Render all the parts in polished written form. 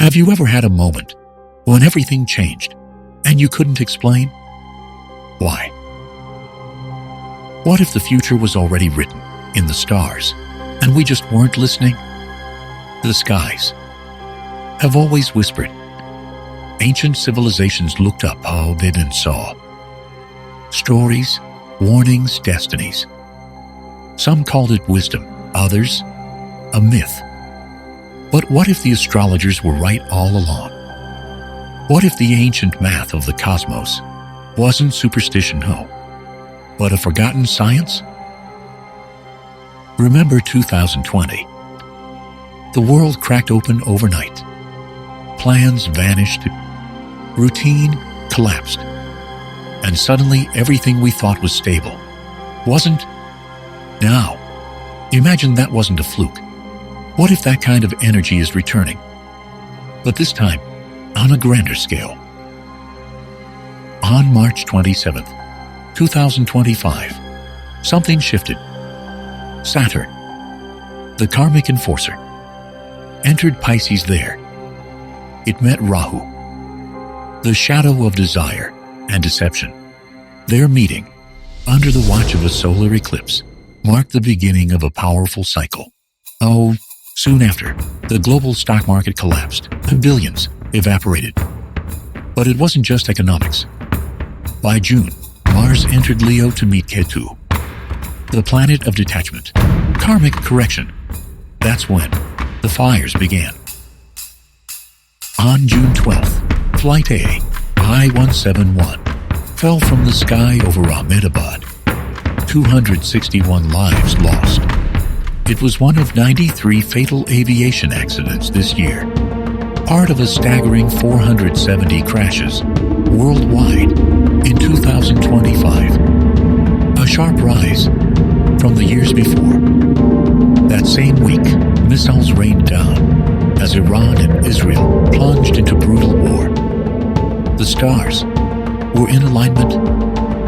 Have you ever had a moment when everything changed and you couldn't explain why? What if the future was already written in the stars and we just weren't listening? The skies have always whispered. Ancient civilizations looked up how they then saw. Stories, warnings, destinies. Some called it wisdom, others a myth. But what if the astrologers were right all along? What if the ancient math of the cosmos wasn't superstition, but a forgotten science? Remember 2020. The world cracked open overnight. Plans vanished. Routine collapsed. And suddenly everything we thought was stable wasn't. Now, imagine that wasn't a fluke. What if that kind of energy is returning? But this time, on a grander scale. On March 27th, 2025, something shifted. Saturn, the karmic enforcer, entered Pisces there. It met Rahu, the shadow of desire and deception. Their meeting, under the watch of a solar eclipse, marked the beginning of a powerful cycle. Soon after, the global stock market collapsed and billions evaporated. But it wasn't just economics. By June, Mars entered Leo to meet Ketu, the planet of detachment, karmic correction. That's when the fires began. On June 12th, Flight A, I-171, fell from the sky over Ahmedabad. 261 lives lost. It was one of 93 fatal aviation accidents this year, part of a staggering 470 crashes worldwide in 2025, a sharp rise from the years before. That same week, missiles rained down as Iran and Israel plunged into brutal war. The stars were in alignment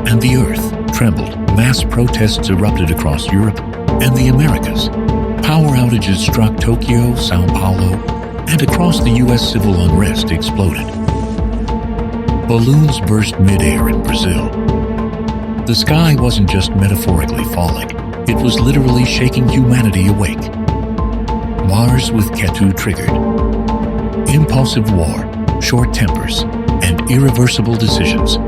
and the earth trembled. Mass protests erupted across Europe and the Americas. Power outages struck Tokyo, Sao Paulo, and across the U.S. civil unrest exploded. Balloons burst mid-air in Brazil. The sky wasn't just metaphorically falling, it was literally shaking humanity awake. Mars with Ketu triggered. Impulsive war, short tempers, and irreversible decisions.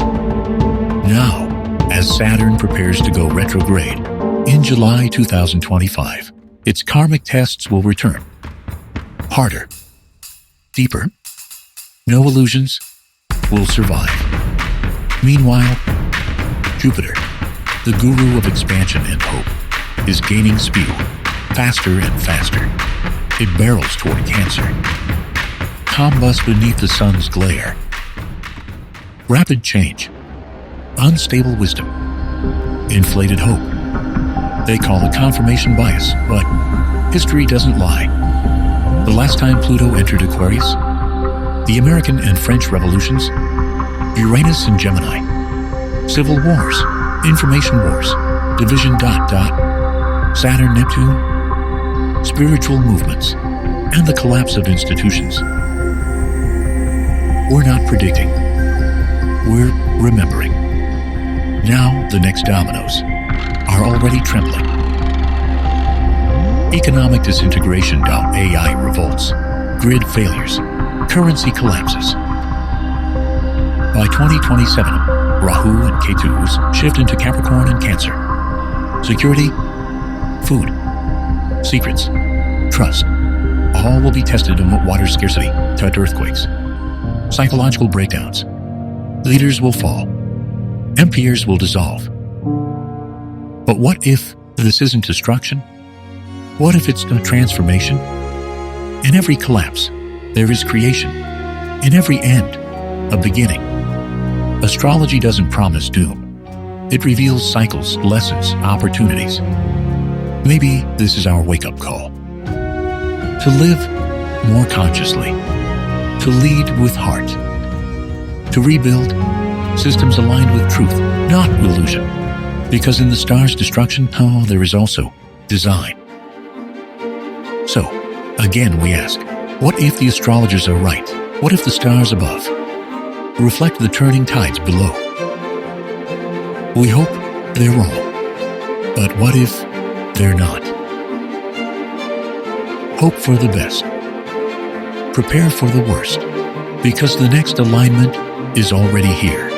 Now, as Saturn prepares to go retrograde in July 2025, its karmic tests will return. Harder. Deeper. No illusions will survive. Meanwhile, Jupiter, the guru of expansion and hope, is gaining speed, faster and faster. It barrels toward Cancer. Combust beneath the sun's glare. Rapid change. Unstable wisdom. Inflated hope. They call it confirmation bias, but history doesn't lie. The last time Pluto entered Aquarius, the American and French revolutions, Uranus and Gemini, civil wars, information wars, division ... Saturn, Neptune, spiritual movements, and the collapse of institutions. We're not predicting. We're remembering. Now the next dominoes are already trembling. Economic disintegration. AI revolts, grid failures, currency collapses. By 2027, Rahu and Ketu's shift into Capricorn and Cancer. Security, food, secrets, trust, all will be tested on water scarcity, to earthquakes, psychological breakdowns. Leaders will fall. Empires will dissolve. But what if this isn't destruction? What if it's a transformation? In every collapse, there is creation. In every end, a beginning. Astrology doesn't promise doom. It reveals cycles, lessons, opportunities. Maybe this is our wake-up call. To live more consciously. To lead with heart. To rebuild systems aligned with truth, not illusion. Because in the stars' destruction, there is also design. So, again we ask, What if the astrologers are right? What if the stars above reflect the turning tides below? We hope they're wrong. But what if they're not? Hope for the best. Prepare for the worst, because the next alignment is already here.